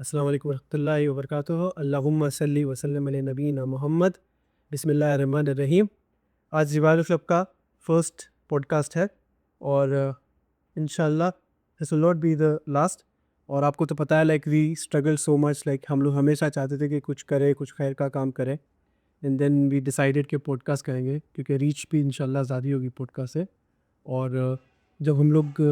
अस्सलाम वालेकुम रहमतुल्लाहि व बरकातुहू। अल्लाहुम्मा सल्ली व सल्लिम अला नबीना मोहम्मद। बिस्मिल्लाहिर्रहमानिर्रहीम। आज रिवाइवल क्लब का फर्स्ट पॉडकास्ट है और इंशाल्लाह this will not be the last. और आपको तो पता है वी स्ट्रगल सो मच, हम लोग हमेशा चाहते थे कि कुछ करें, कुछ खैर का काम करें। एंड देन वी डिसाइडेड कि पॉडकास्ट करेंगे क्योंकि रीच भी इंशाल्लाह ज़्यादा होगी पॉडकास्ट से। और जब हम लोग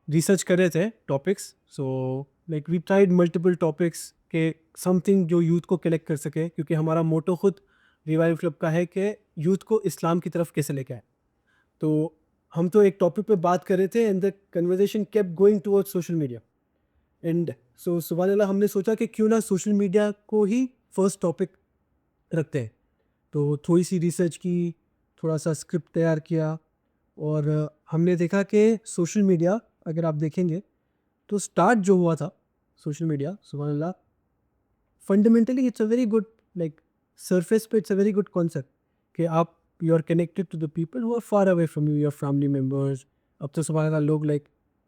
रिसर्च कर रहे थे topics, so we tried multiple topics के समथिंग जो यूथ को कलेक्ट कर सके, क्योंकि हमारा मोटो खुद रिवाइव क्लब का है कि यूथ को इस्लाम की तरफ कैसे लेके आए। तो हम तो एक टॉपिक पे बात कर रहे थे and the conversation kept going towards social media. And so सुबह अल्लाह हमने सोचा कि क्यों ना सोशल मीडिया को ही फर्स्ट टॉपिक रखते हैं। तो थोड़ी सी रिसर्च की, थोड़ा सा स्क्रिप्ट तैयार किया और हमने देखा कि सोशल मीडिया, अगर आप देखेंगे तो स्टार्ट जो हुआ था सोशल मीडिया, सुभान अल्लाह, fundamentally it's a very good, surface पे it's a very good concept कि आप you are connected to the people who are far away from you, your family members. अब तो सुभान अल्लाह लोग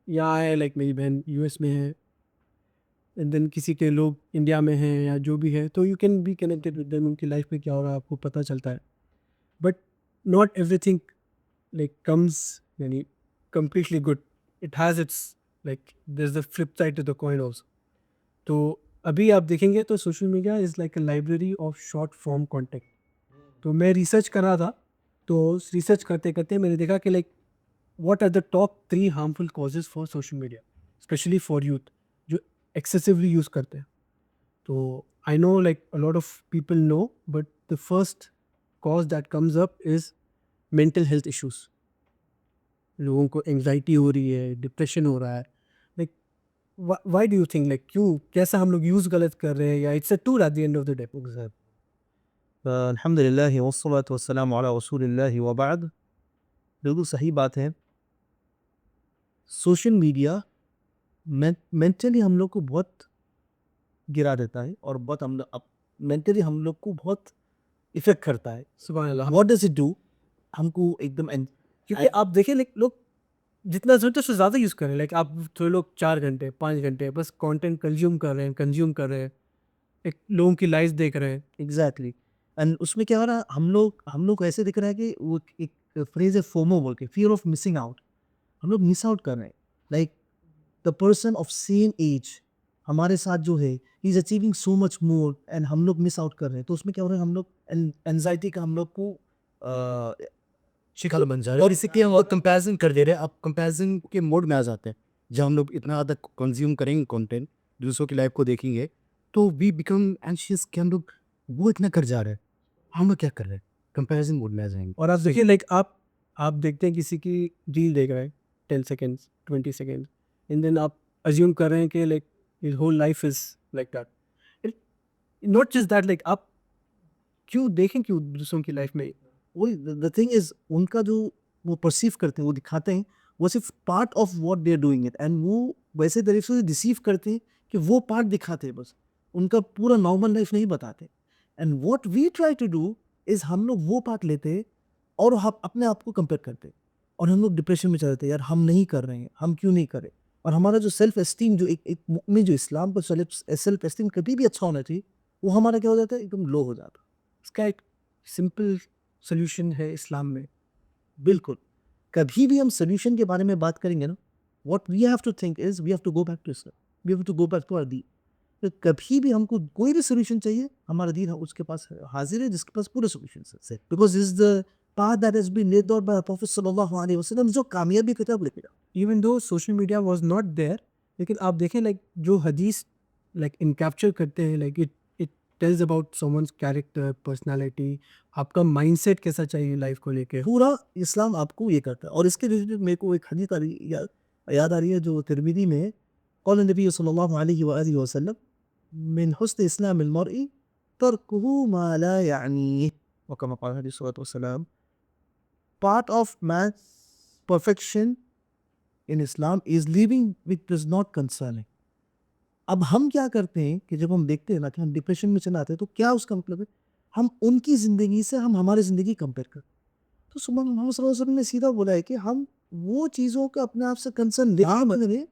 यहाँ है, मेरी बहन यूएस में है एंड देन किसी के लोग इंडिया में हैं या जो भी है, तो you can be connected with them. उनकी लाइफ में क्या हो रहा है आपको पता चलता है। बट नॉट एवरीथिंग comes यानी completely good. It has its there's the flip side to the coin also. तो अभी आप देखेंगे तो social media is like a library of short form content. तो मैं रिसर्च कर रहा था, तो रिसर्च करते करते मैंने देखा कि what are the top 3 harmful causes for social media, specially for youth जो एक्सेसिवली यूज़ करते हैं। तो I know a lot of people no, but the first cause that comes up is mental health issues. लोगों को anxiety हो रही है, depression हो रहा है। Like why do you think, क्यों, कैसा हम लोग यूज़ गलत कर रहे हैं, या it's a tool at the end of the day? Exact. अल्हम्दुलिल्लाह वस्सलातु वस्सलामु अला रसूलिल्लाहि व बाद। बिल्कुल सही बात है। सोशल मीडिया मेंटली हम लोग को बहुत गिरा देता है और बहुत मेंटली हम लोग को बहुत इफ़ेक्ट करता है। सुभान अल्लाह। What does it do? हमको एकदम क्योंकि आप देखिए लोग जितना ज़रूरत है उससे ज़्यादा यूज़ कर रहे हैं। आप थोड़े लोग 4 घंटे 5 घंटे बस कंटेंट कंज्यूम कर रहे हैं, एक लोगों की लाइफ देख रहे हैं। एग्ज़ैक्टली। एंड उसमें क्या हो रहा है, हम लोग को ऐसे दिख रहा है कि वो एक फ्रेज़ है फोमो बोल के, फ़ियर ऑफ मिसिंग आउट। हम लोग मिस आउट कर रहे हैं। Like the person of same age हमारे साथ जो है, he is achieving so much more and हम लोग मिस आउट कर रहे हैं। तो उसमें क्या हो रहा है, हम लोग एनजाइटी का हम लोग को शिकार बन जा रहे हैं और इससे क्या हम कंपैरिजन कर दे रहे हैं। आप कंपैरिजन के मोड में आ जाते हैं। जब हम लोग इतना ज़्यादा कंज्यूम करेंगे कंटेंट, दूसरों की लाइफ को देखेंगे, तो वी बिकम एंशियस कि हम लोग वो इतना कर जा रहे हैं, हम लोग क्या कर रहे हैं, कंपैरिजन मोड में आ जाएंगे। और आप देखिए आप देखते हैं किसी की रील देख रहे हैं 10 सेकेंड्स 20 सेकेंड्स, एंड देन आप अज्यूम कर रहे हैं कि his whole life is like that. Not just that, आप क्यों देखें, क्यों दूसरों की लाइफ में? वही द थिंग इज, उनका जो वो परसीव करते हैं, वो दिखाते हैं, वो सिर्फ part of what they are doing it, and वो वैसे तरीके से डिसीव करते हैं कि वो पार्ट दिखाते हैं बस, उनका पूरा नॉर्मल लाइफ नहीं बताते। And what we try to do is, हम लोग वो पार्ट लेते हैं और हम अपने आप को कंपेयर करते हैं और हम लोग डिप्रेशन में चले जाते हैं, यार हम नहीं कर रहे हैं, हम क्यों नहीं कर रहे। और हमारा जो सेल्फ एस्टीम, जो एक मुमिन जो इस्लाम पर सेल्फ एस्टीम कभी भी अच्छा होना चाहिए, वो हमारा क्या हो जाता है, एकदम लो हो जाता इसका एक सिंपल सोल्यूशन है इस्लाम में। है। बिल्कुल। कभी भी हम सॉल्यूशन के बारे में बात करेंगे ना, what we have to think is, we have to go back to Islam, we have to go back to our दीन। तो कभी भी हमको कोई भी सॉल्यूशन चाहिए, हमारा दीन उसके पास हाजिर है, जिसके पास पूरे सॉल्यूशन है, because is the path that has been laid out by prophet सल्लल्लाहु अलैहि वसल्लम, जो कामयाबी की तरफ लेके जाता even though social media was not there, लेकिन आप देखें जो हदीस इनकैप्चर करते हैं, it it tells about someone's character, personality, आपका माइंडसेट कैसा चाहिए लाइफ को लेके। है। पूरा इस्लाम आपको ये करता है। और इसके रिलेटेड मेरे को एक हदीस याद आ रही है, जो तिरमिजी में है। कौल नबी सल्लल्लाहु अलैहि वसल्लम, मिन हुस्न इस्लामिल मर्इ तर्कुहु मा ला यानीह, व कमा क़ाल अलैहि सल्लतु वस्सलाम। Part of man perfection in Islam is living which does not concern है। अब हम क्या करते हैं कि जब हम देखते हैं ना कि हम डिप्रेशन में चले आते हैं, तो क्या उसका मतलब है, हम उनकी ज़िंदगी से हम हमारी ज़िंदगी कंपेयर करते हैं। तो सुबह मोहम्मद सल्लल्लाहु अलैहि वसल्लम ने सीधा बोला है कि हम वो चीज़ों का अपने आप से कंसर्न ना करें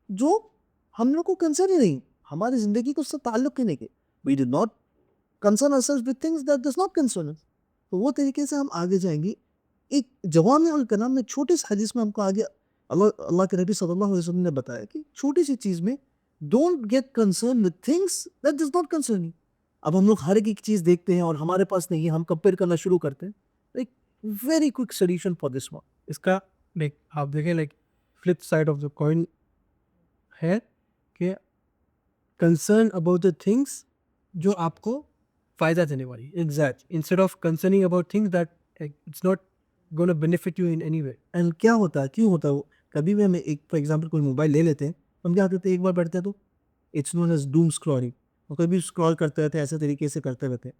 जो हम लोग को कंसर्न ही नहीं। हमारी ज़िंदगी को उससे ताल्लुक़ ही नहीं है। We do not concern ourselves with things that does not concern us. तो वो तरीके से हम आगे जाएंगे। एक जवामिउल कलाम में छोटी सी हदीस में हमको आगे अल्लाह अल्लाह के नबी सल्लल्लाहु अलैहि वसल्लम ने बताया कि छोटी सी चीज़ में don't get concern with things that does not concern you. अब हम लोग हर एक चीज़ देखते हैं और हमारे पास नहीं है, हम कंपेयर करना शुरू करते हैं। एक very quick solution for this one. इसका लाइक आप देखें like flip side of the coin है कि कंसर्न अबाउट द थिंग्स जो आपको फ़ायदा देने वाली, exact. Instead of concerning about things that it's not gonna benefit you in any way. And क्या होता है, क्यों होता है वो? कभी भी हमें एक फॉर एग्जांपल कोई मोबाइल ले लेते हैं, हम क्या करते हैं, एक बार बैठते हैं तो it's known as doom scrolling, और कभी स्क्रॉल करते रहते हैं, ऐसे तरीके से करते रहते हैं।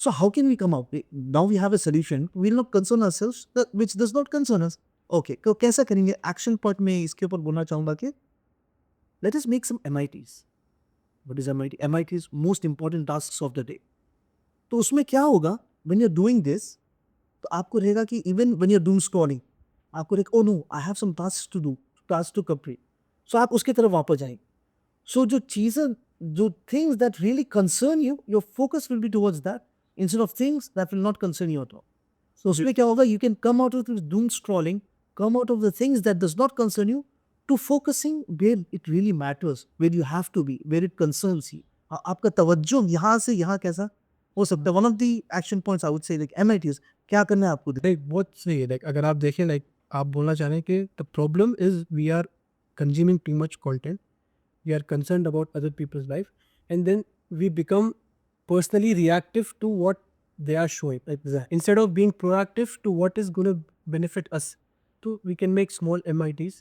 So how can we come out? Now we have a solution, we will not concern ourselves which does not concern us. Okay, तो कैसा करेंगे? एक्शन पार्ट में इसके ऊपर बोलना चाहूँगा कि let us make some MITs। What is MIT? MITs most important tasks of the day. तो उसमें क्या होगा, when you are doing this, तो आपको रहेगा कि even when you are doing scrolling, आपको रहेगा, oh no I have some task to do, task to complete. So आप उसकी तरफ वापस जाएंगे। सो जो चीज़ें, जो things that really concern you, your focus will be towards that instead of things that will not concern you at all. So उसमें क्या होगा, you can come out of doom scrolling, come out of the things that does not concern you, to focusing where it really matters, where you have to be, where it concerns you. आपका तवज्जो यहाँ से यहाँ कैसा हो सकता है? One of the action points I would say like MITs, क्या करना है आपको? लाइक बहुत सही है। लाइक अगर आप देखें, लाइक आप बोलना चाह रहे हैं कि the problem is we are consuming too much content, we are concerned about other people's life, and then we become personally reactive to what they are showing. Exactly. Instead of being proactive to what is going to benefit us, so we can make small MITs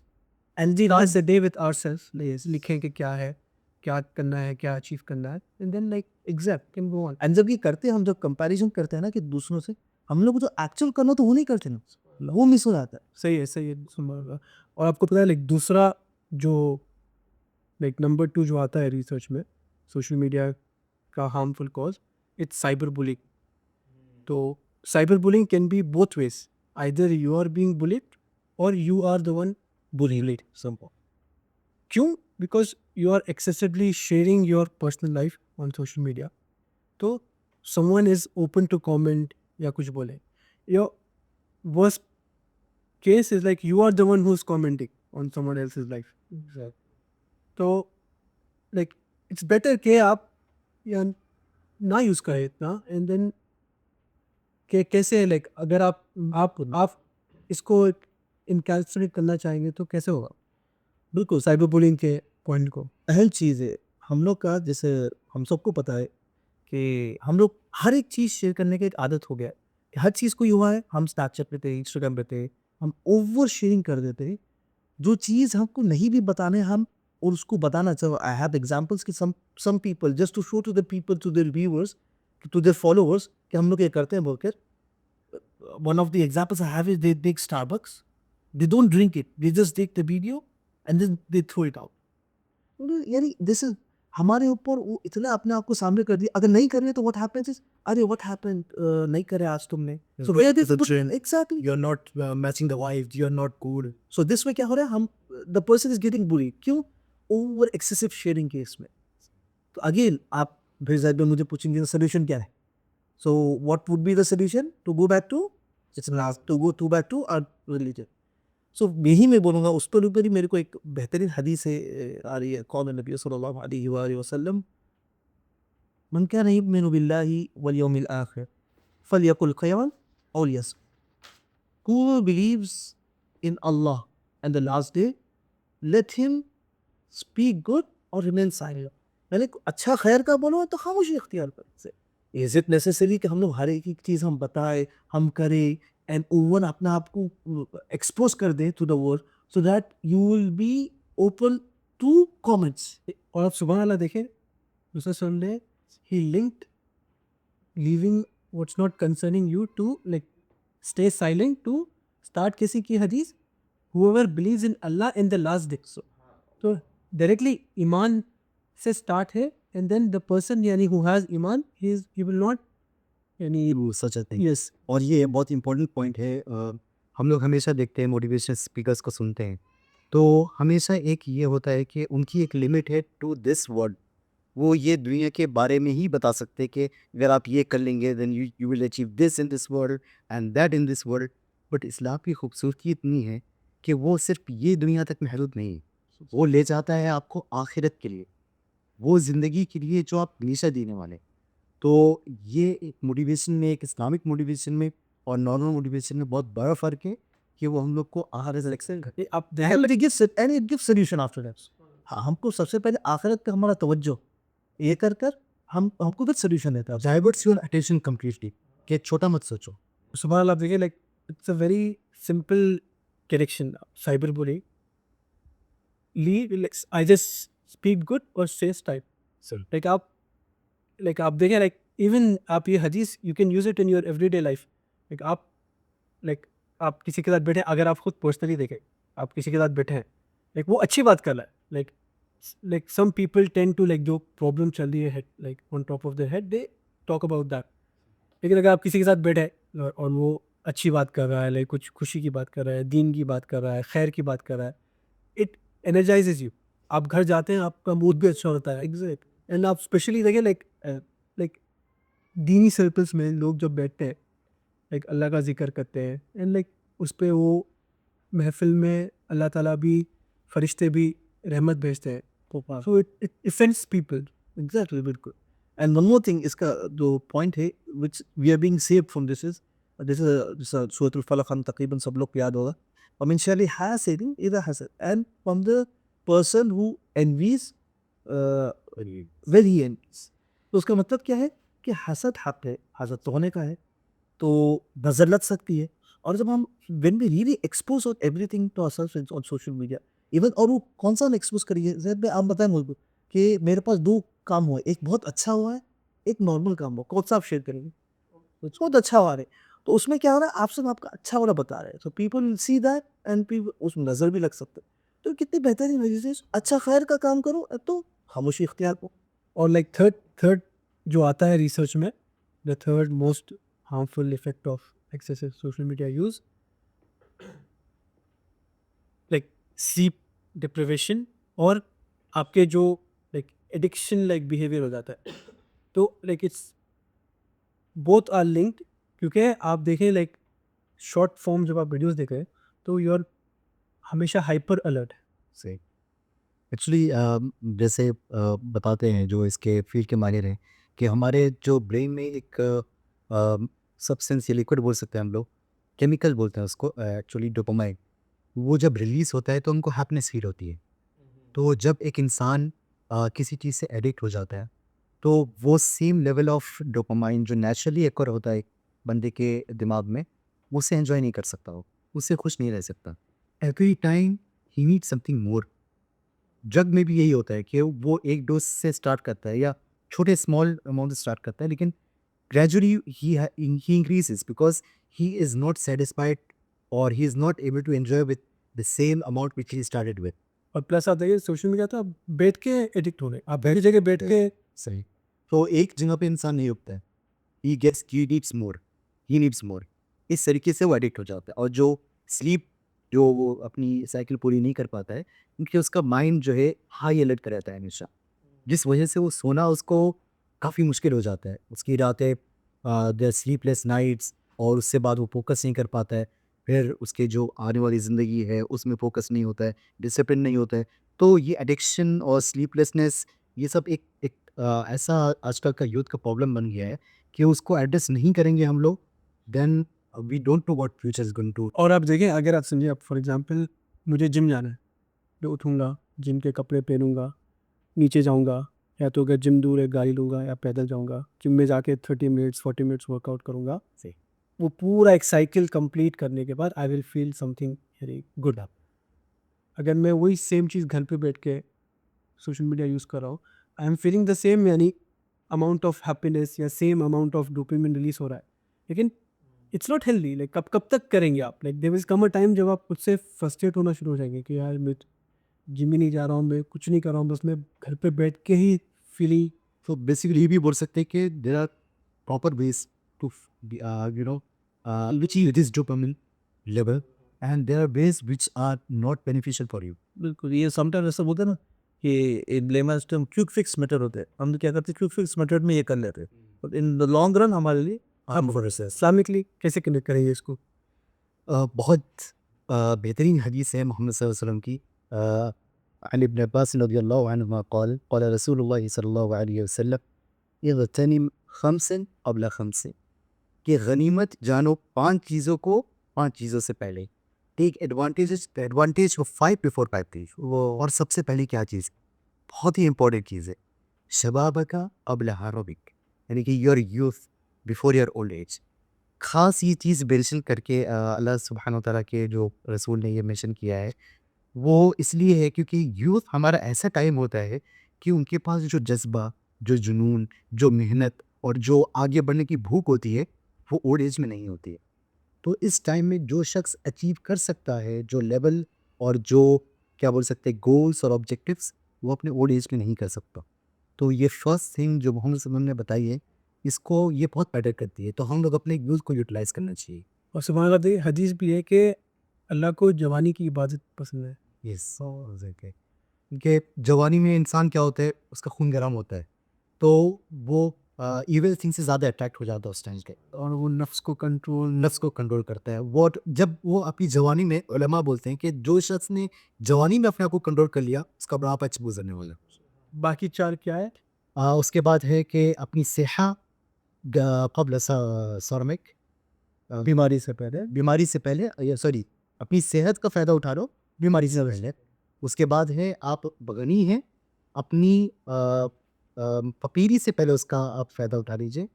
And the start the day with ourselves. लिखें कि क्या है, क्या करना है, क्या achieve करना है, and then like exact. can go on. And जब ये करते हैं, हम जब कंपैरिजन करते हैं ना कि दूसरों से, हम लोग को जो एक्चुअल करना तो वो नहीं करते ना, वो मिस हो जाता है। सही है सुन। और आपको पता है लाइक दूसरा जो लाइक नंबर 2 जो आता है रिसर्च में सोशल मीडिया का harmful cause, it's cyber bullying. तो cyber bullying can be both ways, either you are being bullied और you are the one bullied somehow. क्यों? Because you are excessively sharing your personal life on social media. तो someone is open to comment या कुछ बोले, your worst case is like you are the one who is commenting on someone else's life. तो like it's better कि आप या ना use करें इतना, एंड देन कि कैसे लाइक अगर आप इसको इनकैप्सुलेट करना चाहेंगे तो कैसे होगा? बिल्कुल, साइबर बुलिंग के पॉइंट को। अहम चीज़ है। हम लोग का, जैसे हम सबको पता है कि हम लोग हर एक चीज़ शेयर करने की एक आदत हो गया है। हर चीज़ कोई हुआ है, हम स्नैपचैट पे थे, इंस्टाग्राम पे थे, हम ओवर शेयरिंग कर देते हैं। जो चीज़ हमको नहीं भी बताने, हम और उसको बताना चाहो। आई हैव एग्जांपल्स कि some people just to show to the people, to their viewers, to their followers कि हम लोग ये करते हैं बोलकर। One of the examples I have is they take Starbucks, they don't drink it, they just take the video and then they throw it out. यानी this is हमारे ऊपर वो इतना अपने आप को सामने कर दिया। अगर नहीं कर रहे तो व्हाट हैपेंस इज, अरे व्हाट हैपेंड, नहीं करे आज तुमने, so where this exactly, you are not matching the wife, you are not good. So this में क्या हो रहा है, हम the person is getting bully. क्यों? ओवर एक्सेसिव शेयरिंग केस में। तो अगेन आप फिर शायद मुझे पूछेंगे सोल्यूशन क्या है। So what would be the solution? To go back to to back to our religion. So यही मैं बोलूँगा। उस पर ऊपर ही मेरे को एक बेहतरीन हदीस है आ रही है, कौल नबी सल्लल्लाहु अलैहि वसल्लम, मन कान युमिनु बिल्लाहि वल यौमिल आखिर फलयकुल खैरन औ लियस्मुत। Whoever believes in Allah and the last day, let him speak good or remain silent। यानी अच्छा खैर का बोलो तो खामोशी इख्तियार कर। इज इट नेसेसरी कि हम लोग हर एक चीज़ हम बताएं, हम करें एंड ओवन अपने आप को एक्सपोज कर दें to the world, so that you will be open to comments? और आप सुबह अल्लाह देखें, दूसरा संडे ही linked leaving what's not concerning you to like stay silent to start किसी की हदीस, whoever believes in Allah in the last day। तो डायरेक्टली ईमान से स्टार्ट है, एंड देन द पर्सन यानी हु हैज ईमान, he will not यानी वो सच है। यस और ये बहुत इंपॉर्टेंट पॉइंट है। हम लोग हमेशा देखते हैं, मोटिवेशनल स्पीकर्स को सुनते हैं, तो हमेशा एक ये होता है कि उनकी एक लिमिट है टू दिस वर्ड। वो ये दुनिया के बारे में ही बता सकते हैं कि अगर आप ये कर लेंगे then you will achieve this in this world and that in this world. But Islam की खूबसूरती इतनी है कि वो सिर्फ ये दुनिया तक महदूद नहीं है, वो ले जाता है आपको आखिरत के लिए, वो ज़िंदगी के लिए जो आप हमेशा जीने वाले। तो ये एक मोटिवेशन में, एक इस्लामिक मोटिवेशन में और नॉर्मल मोटिवेशन में बहुत बड़ा फ़र्क है कि वो हम लोग को आखिरत से एक्सेल कर। आप and it gives solution after that. हाँ, हमको सबसे पहले आखिरत पे हमारा तवज्जो ये कर हमको फिर सोल्यूशन देता है। डाइवर्ट्स योर अटेंशन कंप्लीटली कि छोटा मत सोचो। सुबह अल्लाह, आप देखिए like it's a very simple correction. Cyber bullying ली आई जस्ट स्पीक गुड और सेस टाइप। लाइक आप देखें लाइक इवन आप ये हदीस you can use it in your everyday life. Like आप किसी के साथ बैठे, अगर आप खुद पर्सनली देखें, आप किसी के साथ बैठे हैं, लाइक वो अच्छी बात कर रहा है, like some people tend to like जो प्रॉब्लम चल रही है like on top of the head they talk about that. लेकिन अगर आप किसी के साथ बैठे हैं और वो अच्छी बात कर रहा है, लाइक कुछ खुशी की बात कर रहा है, दीन की बात कर रहा है, खैर की बात कर रहा है, इट एनर्जाइजेज यू। आप घर जाते हैं, आपका मूड भी अच्छा होता है। एग्जैक्ट। एंड आप स्पेशली देखें लाइक दीनी सर्कल्स में लोग जब बैठते हैं, लाइक अल्लाह का जिक्र करते हैं, एंड लाइक उस पर वो महफिल में अल्लाह ताला भी, फरिश्ते भी रहमत भेजते हैं। So it effects people. Exactly, बिल्कुल। एंड वन मोर थिंग, इसका जो पॉइंट है which we are being saved from this सूरतुल फलक, हम तकरीबन सब लोग को याद होगा। वमिन शर्रि हासिदिन इज़ा हसद, and from the person who envies very envies. तो उसका मतलब क्या है कि हसद हक है, हसद तो होने का है, तो नजर लग सकती है। और जब हम when we really expose on everything to ourselves on social media, even, और वो कौन सा एक्सपोज करिए, जैसे मैं आप बताएं मुझको कि मेरे पास दो काम हुआ है, एक बहुत अच्छा हुआ है, एक नॉर्मल काम हुआ, कौन सा आप शेयर करेंगे? बहुत अच्छा हुआ है, तो उसमें क्या हो रहा है, आप सब आपका अच्छा वाला बता रहे हैं, तो people will see that and people उसमें नजर भी लग सकते हैं। तो कितनी बेहतरीन वजह से अच्छा खैर का काम करो, तो खामोशी इख्तियार करो। और लाइक थर्ड जो आता है रिसर्च में, the third most harmful effect of excessive social media use, like sleep deprivation, और आपके जो लाइक एडिक्शन लाइक बिहेवियर हो जाता है। तो like it's both are linked, क्योंकि आप देखें लाइक शॉर्ट फॉर्म जब आप वीडियोस देख रहे हैं तो यू आर हमेशा हाइपर अलर्ट। सही। एक्चुअली जैसे बताते हैं जो इसके फील्ड के माहिर हैं कि हमारे जो ब्रेन में एक सब्सटेंस या लिक्विड बोल सकते हैं हम लोग, केमिकल बोलते हैं उसको, एक्चुअली डोपामाइन। वो जब रिलीज होता है तो हमको हैप्पीनेस फील होती है। तो जब एक इंसान किसी चीज़ से एडिक्ट हो जाता है तो वो सेम लेवल ऑफ डोपामाइन जो नेचुरली एक्वर होता है बंदे के दिमाग में, वो उसे एंजॉय नहीं कर सकता, वो उससे खुश नहीं रह सकता। एवरी टाइम ही नीड समथिंग मोर। ड्रग में भी यही होता है कि वो एक डोज से स्टार्ट करता है या छोटे स्मॉल अमाउंट से स्टार्ट करता है, लेकिन gradually he increases because he is not satisfied और he is not able to enjoy with the same amount which he started with. और प्लस आप देखिए सोशल मीडिया तो आप बैठ के एडिक्ट हो रहे हैं, आप बैठ जगह बैठ के। सही। तो एक जगह पे इंसान नहीं रुकता है, he gets he needs more, he needs more. इस तरीके से वो एडिक्ट हो जाता है। और जो स्लीप, जो वो अपनी साइकिल पूरी नहीं कर पाता है क्योंकि उसका माइंड जो है हाई अलर्ट का रहता है हमेशा, जिस वजह से वो सोना उसको काफ़ी मुश्किल हो जाता है। उसकी रातें द स्लीपलेस नाइट्स, और उससे बाद वो फोकस नहीं कर पाता है। फिर उसके जो आने वाली ज़िंदगी है उसमें फोकस नहीं होता है, डिसिप्लिन नहीं होता है। तो ये एडिक्शन और स्लीपलेसनेस, ये सब एक ऐसा आजकल का यूथ का प्रॉब्लम बन गया है कि उसको एड्रेस नहीं करेंगे हम लोग, then we don't know what future is going to. और आप देखें, अगर आप समझिए, आप फॉर एग्जांपल मुझे जिम जाना है, मैं उठूँगा, जिम के कपड़े पहनूँगा, नीचे जाऊँगा, या तो अगर जिम दूर है गाड़ी लूँगा या पैदल जाऊँगा, जिम में जाके 30 मिनट्स 40 मिनट्स वर्कआउट करूँगा। सही। वो पूरा एक साइकिल कंप्लीट करने के बाद I will feel something very good. अगर मैं वही सेम चीज़ घर पे बैठ के सोशल मीडिया यूज़ कर रहा हूँ, I am feeling the same, यानी अमाउंट ऑफ हैप्पीनेस या same amount of dopamine release हो रहा है, लेकिन इट्स नॉट हेल्दी। लाइक कब तक करेंगे आप? Like there will come a time जब आप खुद से फ्रस्ट्रेट होना शुरू हो जाएंगे कि यार मैं जिम ही नहीं जा रहा हूँ, मैं कुछ नहीं कर रहा हूँ, बस मैं घर पे बैठ के ही फीलिंग। तो बेसिकली ये भी बोल सकते हैं कि there are proper ways to you know achieve this dopamine level, and there are ways which are not beneficial for you. बिल्कुल, ये समटाइम ऐसा बोलते हैं ना कि ब्लेमर्स टर्म क्विक फिक्स मेथड होते हैं, हम तो क्या करते हैं क्विक फिक्स मेथड में ये कर लेते हैं, but in the long run हमारे लिए हम फॉरेस्ट है। इस्लामिकली कैसे कनेक्ट करेंगे इसको? बहुत बेहतरीन हदीस है मोहम्मद सल्लल्लाहु अलैहि वसल्लम की। अन इब्न अब्बास रज़ियल्लाहु अन्हुमा क़ाल क़ाल रसूलुल्लाह सल्लल्लाहु अलैहि वसल्लम इग़्तनिम खम्सन क़ब्ल खम्सिन, कि गनीमत जानो 5 चीज़ों को 5 चीज़ों से पहले। Take advantage of 5 before 5 things. वो और सबसे पहले क्या चीज़, बहुत ही इंपॉर्टेंट चीज़ है, शबाबका क़ब्ल हरमिक, यानी कि your youth before your old age. ख़ास ये चीज़ मेंशन करके अल्लाह सुब्हानहू व तआला के जो रसूल ने ये मेंशन किया है, वो इसलिए है क्योंकि यूथ हमारा ऐसा टाइम होता है कि उनके पास जो जज़्बा, जो जुनून, जो मेहनत और जो आगे बढ़ने की भूख होती है, वो ओल्ड एज में नहीं होती है। तो इस टाइम में जो शख्स अचीव कर सकता है जो लेवल और जो क्या बोल सकते हैं गोल्स और ऑब्जेक्टिव्स, वो अपने ओल्ड एज में नहीं कर सकता। तो ये फर्स्ट थिंग जो मोहम्मद सल्लल्लाहु अलैहि वसल्लम ने बताई है, इसको ये बहुत मैटर करती है, तो हम लोग अपने यूथ को यूटिलाइज़ करना चाहिए। और सुबहान अल्लाह, देखिए हदीस भी है कि अल्लाह को जवानी की इबादत पसंद है। Yes, okay. कि जवानी में इंसान क्या होता है, उसका खून गर्म होता है, तो वो इविल थिंग से ज़्यादा अट्रैक्ट हो जाता है उस टाइम पे, और वो नफ्स को कंट्रोल करता है। वो जब वो अपनी जवानी में, उलमा बोलते हैं कि जो शख्स ने जवानी में अपने आप को कंट्रोल कर लिया, उसका बुढ़ापा अच्छा गुजरने वाला। बाकी 4 क्या है? उसके बाद है कि अपनी सेहा कब्ल सरमिक, बीमारी से पहले, या सॉरी, अपनी सेहत का फ़ायदा उठा लो बीमारी से पहले। उसके बाद है आप गनी हैं, अपनी फ़कीरी से पहले उसका आप फ़ायदा उठा लीजिए।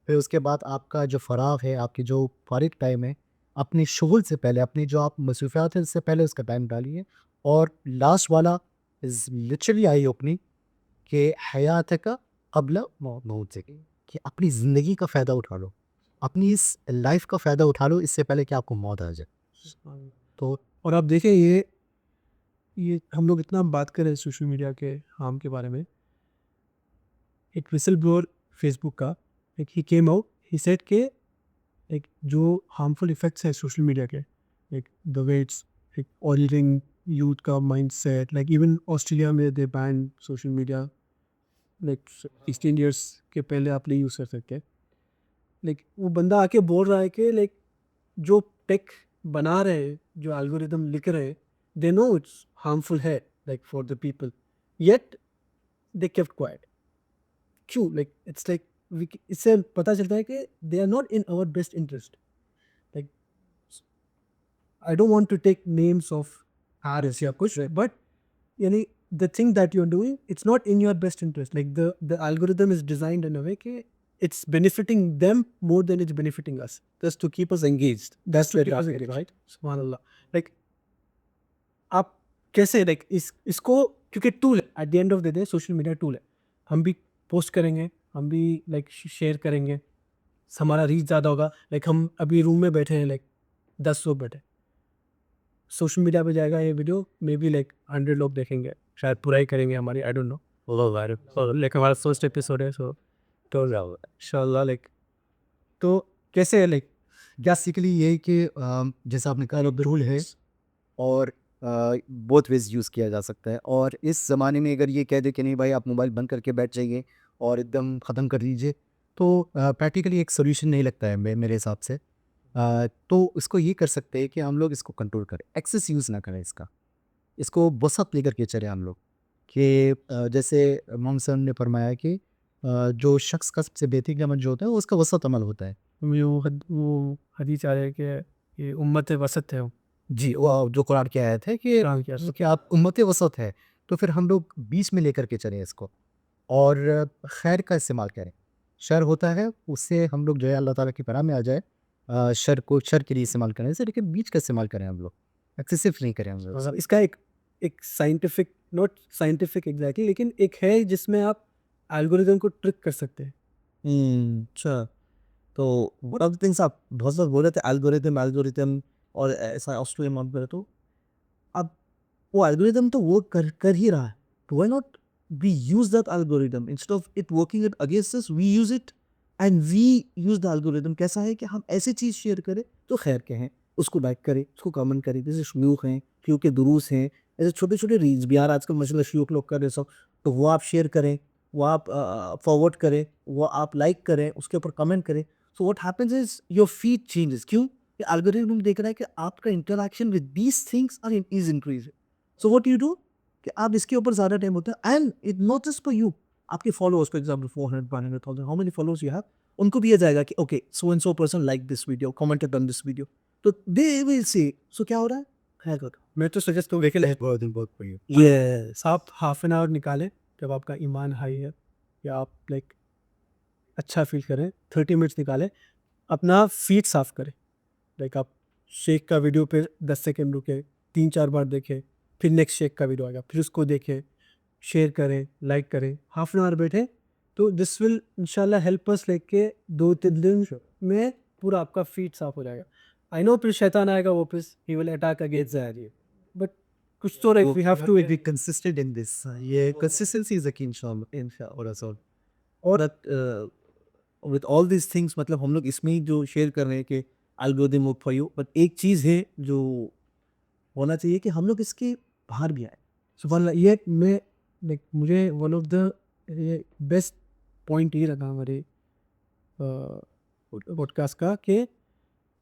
फिर उसके बाद आपका जो फ़राग़ है, आपकी जो फ़ारिग टाइम है, अपने शुग़ल से पहले, अपनी जो आप मसरूफ़ियात हैं उससे पहले उसका टाइम डालिए। और लास्ट वाला इज़ लिटरली आई ओपनिंग, कि हयात का क़ब्ल मौत से, कि अपनी ज़िंदगी का फ़ायदा उठा लो, अपनी इस लाइफ का फ़ायदा उठा लो इससे पहले कि आपको मौत आ जाए। तो और आप देखें ये हम लोग इतना बात कर रहे हैं सोशल मीडिया के हार्म के बारे में। एक विसल ब्लोअर फेसबुक का, like he came out, he said के लाइक जो हार्मफुल इफेक्ट्स है सोशल मीडिया के, like the way it's like altering youth का माइंडसेट, लाइक इवन ऑस्ट्रेलिया में they ban social media, like 16 years के पहले आप नहीं यूज़ कर सकते। लाइक वो बंदा आके बोल रहा है कि लाइक जो टेक बना रहे हैं, जो एल्गोरिदम लिख रहे हैं, दे नो इट्स हार्मफुल है like for the people, yet they kept quiet. क्यों? लाइक इट्स लाइक इससे पता चलता है कि they are not in our best interest. Like I don't want to take names of हारिस या कुछ, बट यानी the thing that you're doing, it's not in your best interest. Like the algorithm is designed in a way कि it's benefiting them more than it's benefiting us, just to keep us engaged. That's where it is, right? Subhanallah. Like आप कैसे like इसको, क्योंकि tool है at the end of the day, social media tool है, हम भी post करेंगे, हम भी लाइक शेयर करेंगे, हमारा रीच ज़्यादा होगा। लाइक हम अभी रूम में बैठे हैं, लाइक 10 लोग बैठे, सोशल मीडिया पे जाएगा ये वीडियो, मे बी लाइक 100 लोग देखेंगे, शायद पूरा ही करेंगे हमारी, आई डोंट नो, लाइक हमारा फर्स्ट एपिसोड है, सो तो इंशाल्लाह लाइक, तो कैसे है लाइक बेसिकली ये है कि जैसा आपने कहा रूल है, और बहुत वेज यूज़ किया जा सकता है। और इस ज़माने में अगर ये कह दे कि नहीं भाई आप मोबाइल बंद करके बैठ जाइए और एकदम ख़त्म कर दीजिए, तो प्रैक्टिकली एक सोल्यूशन नहीं लगता है मेरे हिसाब से। तो इसको ये कर सकते हैं कि हम लोग इसको कंट्रोल करें, एक्सेस यूज़ ना करें इसको वसत लेकर के चले हम लोग, कि जैसे मोहम्मद सल्लल्लाहु अलैहि वसल्लम ने फरमाया कि जो शख्स का सबसे बेहतरीन अमल जो होता है वो उसका वसत अमल होता है। वो हदीस आ रहा है कि ये उम्मत वसत है, जी, वो जो कुरान की आयत है कि कुरान की आयत। कि आप उम्मत वसत है, तो फिर हम लोग बीच में लेकर के चलें इसको, और खैर का इस्तेमाल करें। शर होता है उससे हम लोग जो है अल्लाह ताला की पनाह में आ जाए, शर को शर के लिए इस्तेमाल करें से, लेकिन बीच का इस्तेमाल करें हम लोग, एक्सेसिव नहीं करें हम लोग। मतलब इसका एक साइंटिफिक, नॉट साइंटिफिक एग्जैक्टली, लेकिन एक है जिसमें आप एल्गोरिदम को ट्रिक कर सकते हैं। अच्छा, तो वन ऑफ द थिंग्स आप बहुत सारे बोल रहे थे एल्गोरिदम और ऐसा ऑस्ट्रेलिया में करे, तो अब वो एल्गोरिदम तो वो कर ही रहा है, तो why not we use that algorithm instead of it working it against us, we use it and we use the algorithm. कैसा है कि हम ऐसी चीज़ शेयर करें तो खैर के हैं, उसको लाइक करें, उसको कमेंट करें, जैसे शयूख हैं, क्योंकि दुरूस हैं, ऐसे छोटे-छोटे रील्स भी यार आजकल माशाल्लाह शयूख लोग कर रहे हैं सब, तो वो आप शेयर करें, वो आप फॉरवर्ड करें, वो आप लाइक करें, उसके ऊपर कमेंट करें। So what happens is your feed changes क्यों? ये एल्गोरिथम देख रहा है कि आपका interaction with these things is increasing. So what you do कि आप इसके ऊपर ज़्यादा टाइम होता है and it not just for you, आपके followers for example 400 500,000 how many followers you have, उनको भी ये जाएगा कि okay so and so person like this video, commented on this video, तो दे विल सी। सो क्या हो रहा है? है गुड। मैं तो सजेस्ट करूँ देखिए बहुत बहुत फॉर यू। यस। आप हाफ एन आवर निकालें जब आपका ईमान हाई है या आप लाइक अच्छा फील करें, 30 मिनट्स निकालें, अपना फीड साफ करें। लाइक आप शेख का वीडियो पे 10 सेकंड रुके, 3-4 बार देखें, फिर नेक्स्ट शेख का वीडियो आएगा, फिर उसको देखें, शेयर करें, लाइक करें, हाफ एन आवर बैठे, तो दिस विल इंशाल्लाह हेल्प अस लेके 2-3 दिन में पूरा आपका फीड साफ हो जाएगा। आई नो फिर शैतान आएगा वापस, he will attack again, but कुछ तो like we have to be consistent in this, ये कंसिस्टेंसी इज अ की इंशाल्लाह रसूल। और विद ऑल दीज थिंग्स मतलब हम लोग इसमें ही जो शेयर कर रहे हैं कि algorithm work for you, but एक चीज़ है जो होना चाहिए कि हम लोग इसके बाहर भी आए। सुभान अल्लाह, ये मैं लाइक मुझे वन ऑफ द ये बेस्ट पॉइंट ये लगा हमारे पॉडकास्ट का कि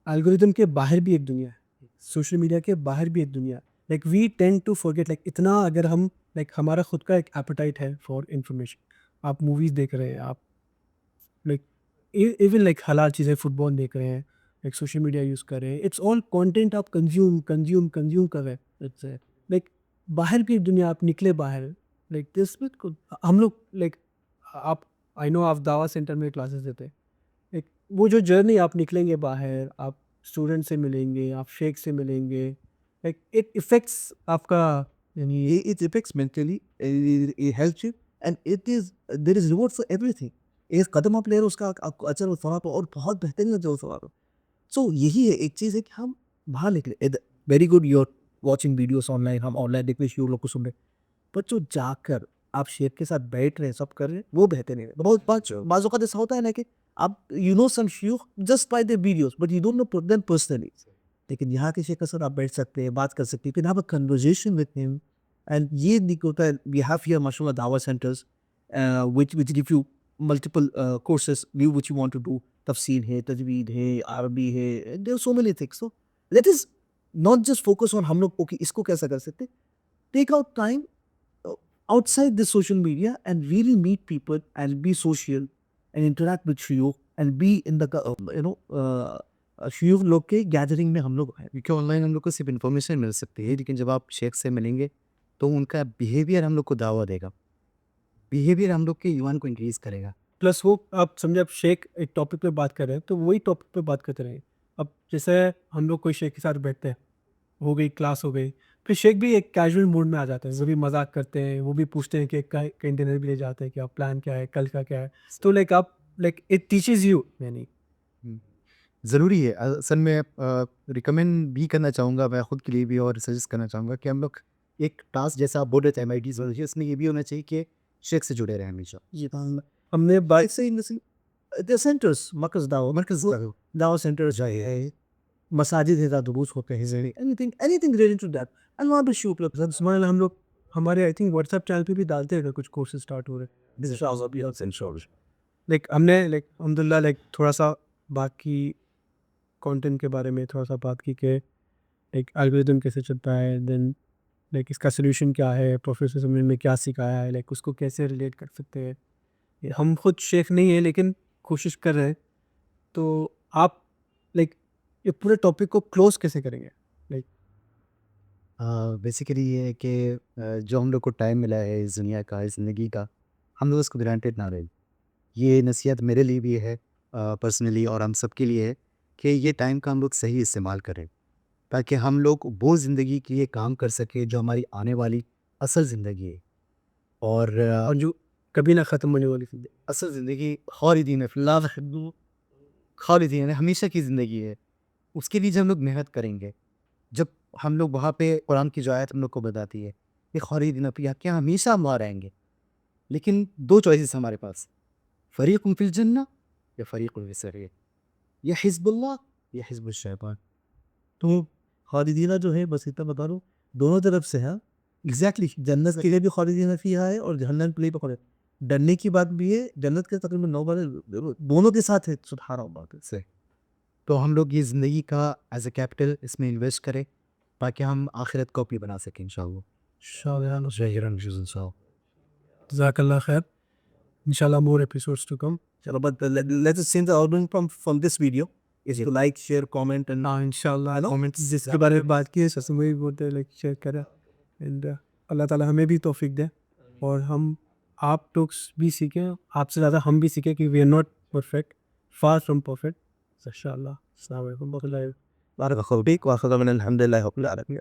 एल्गोरिदम के बाहर भी एक दुनिया है, सोशल मीडिया के बाहर भी एक दुनिया है। Like we tend to forget, like इतना अगर हम लाइक हमारा खुद का एक एपेटाइट है फॉर इंफॉर्मेशन, आप मूवीज़ देख रहे हैं, आप लाइक इवन लाइक हलाल चीज़ें, फुटबॉल देख रहे हैं, लाइक सोशल मीडिया यूज़ कर रहे हैं, इट्स ऑल कंटेंट आप कंज्यूम कंज्यूम कंज्यूम कर रहे हैं। इट्स लाइक बाहर की दुनिया, आप निकले बाहर, लाइक दिस विद हम लोग लाइक आप, आई नो आप दावा सेंटर में क्लासेस देते हैं, लाइक वो जो जर्नी आप निकलेंगे बाहर, आप स्टूडेंट से मिलेंगे, आप शेख से मिलेंगे, लाइक इट इफेक्ट्स आपका, यानी It affects mentally, it helps you, and there is reward for everything. एक कदम आप ले रहे हो उसका आपको अजर और सवाब और बहुत बेहतरीन अजर और सवाब। सो यही है एक चीज़ है कि हम बाहर निकले। Very good you are watching videos online, हम ऑनलाइन देख रहे लोग को सुन रहे, बट जो जाकर आप शेख के साथ बैठ रहे हैं, सब कर रहे हैं, वो बेहतरीन है। बहुत बाज़ औक़ात ऐसा होता है ना कि आप यू नो सम शयूख just by their videos but you don't know them personally, लेकिन यहाँ के शेख के साथ आप बैठ सकते हैं, बात कर सकते हैं, फिर आप a conversation with him. And ये नहीं होता है, वी हैव हियर माशाल्लाह दावा centres which give you multiple courses which you want to do. तफसीर है, तजवीद है, अरबी है, there are so many things. So let us not just focus on हम लोग ओके इसको कैसा कर सकते, take out time outside the social media and really meet people and be social and interact with shuyukh and be in the shuyukh लोग के gathering में हम लोग हैं। क्योंकि ऑनलाइन हम लोग को सिर्फ इन्फॉर्मेशन मिल सकती है, लेकिन जब आप शेख से मिलेंगे तो उनका बिहेवियर हम लोग को दावा देगा, बिहेवियर हम लोग के ईमान को इंक्रीज करेगा। प्लस वो आप समझे, आप शेख एक टॉपिक पे बात कर रहे हैं तो वही टॉपिक पे बात करते रहें। अब जैसे हम लोग कोई शेख के साथ बैठते हैं, हो गई क्लास हो गई, फिर शेख भी एक कैजुअल मूड में आ जाते हैं, वो भी मजाक करते हैं, वो भी पूछते हैं कि कहीं डिनर भी ले जाते हैं, कि आप प्लान क्या है, कल का क्या है, तो लाइक आप लाइक इट टीचेज यू, यानी ज़रूरी है असल में। रिकमेंड भी करना चाहूँगा मैं खुद के लिए भी और सजेस्ट करना चाहूँगा कि हम लोग एक टास्क जैसा आप बोल रहे थे MITs वाला, उसमें ये भी होना चाहिए कि शेख से जुड़े रहें हमेशा। ये काम हमने बात से इन द सेंटर्स मरकज़ दावा सेंटर्स है, मसाजिद है, दुरूस होते हैं, anything related to that and वहाँ पे शो उपलब्ध है। सुबह हम लोग हमारे आई थिंक व्हाट्सएप चैनल पे भी डालते हैं, अगर कुछ कोर्सेज स्टार्ट हो रहे हैं, लाइक हमने लाइक अल्हम्दुलिल्लाह लाइक थोड़ा सा बाकी कंटेंट के बारे में थोड़ा सा बात की कि लाइक एल्गोरिदम कैसे चलता है, देन लाइक इसका सोल्यूशन क्या है, प्रोफेसर में क्या सिखाया है, लाइक उसको कैसे रिलेट कर सकते हैं। ये हम खुद शेख नहीं है लेकिन कोशिश कर रहे हैं, तो आप लाइक ये पूरे टॉपिक को क्लोज कैसे करेंगे? लाइक बेसिकली ये है कि जो हम लोग को टाइम मिला है इस दुनिया का, इस ज़िंदगी का, हम लोग उसको ग्रांटेड ना लें। ये नसीहत मेरे लिए भी है पर्सनली, और हम सब के लिए है कि ये टाइम का हम लोग सही इस्तेमाल करें, ताकि हम लोग वो ज़िंदगी के लिए काम कर सकें जो हमारी आने वाली असल ज़िंदगी है। और और जो कभी ना ख़त्म होने वाली चीज़ें। असल ज़िंदगी खालिदीन है फिल्लाह खालिदीन है, हमेशा की ज़िंदगी है। उसके लिए जब हम लोग मेहनत करेंगे, जब हम लोग वहाँ पे कुरान की जो आयत हम लोग को बताती है ये खालिदीन फिहा, क्या हमेशा हम वहाँ रहेंगे। लेकिन 2 चॉइसेस हमारे पास, फ़रीक़ुन फ़िल जन्नह या फ़रीक़ुन फ़िस सईर, या हिज़्बुल्लाह या हिज़्बुश शैतान। तो खालिदीना जो है बस इतना बता रहा हूँ, दोनों तरफ से है। एग्जैक्टली जन्नत के लिए भी खालिदीन फ़ीहा है और जहन्नम के लिए भी खालिद। डरने की बात भी है, जन्नत के तकरीबन 9 बार दोनों के साथ है, सुभान अल्लाह। से तो हम लोग ये ज़िंदगी का एज अ कैपिटल इसमें इन्वेस्ट करें ताकि हम आखिरत को अपनी बना सकें इंशाल्लाह। जज़ाकल्लाह खैर। इंशाल्लाह more episodes to come. चलो but let's just change the ordering from this video is to like, share, comment and हाँ इंशाल्लाह know, कमेंट्स जिसके बारे में बात की है सबसे वही बोलते हैं लाइक शेयर करें एंड अल्लाह ताला हमें भी तौफीक दे और हम आप लोग भी सीखें, आपसे ज़्यादा हम भी सीखें कि we are not perfect, far from perfect. इंशाल्लाह। अस्सलाम वालेकुम। बारक अल्लाह फीक व आखिर दअवाना अनिल हम्दुलिल्लाहि रब्बिल आलमीन।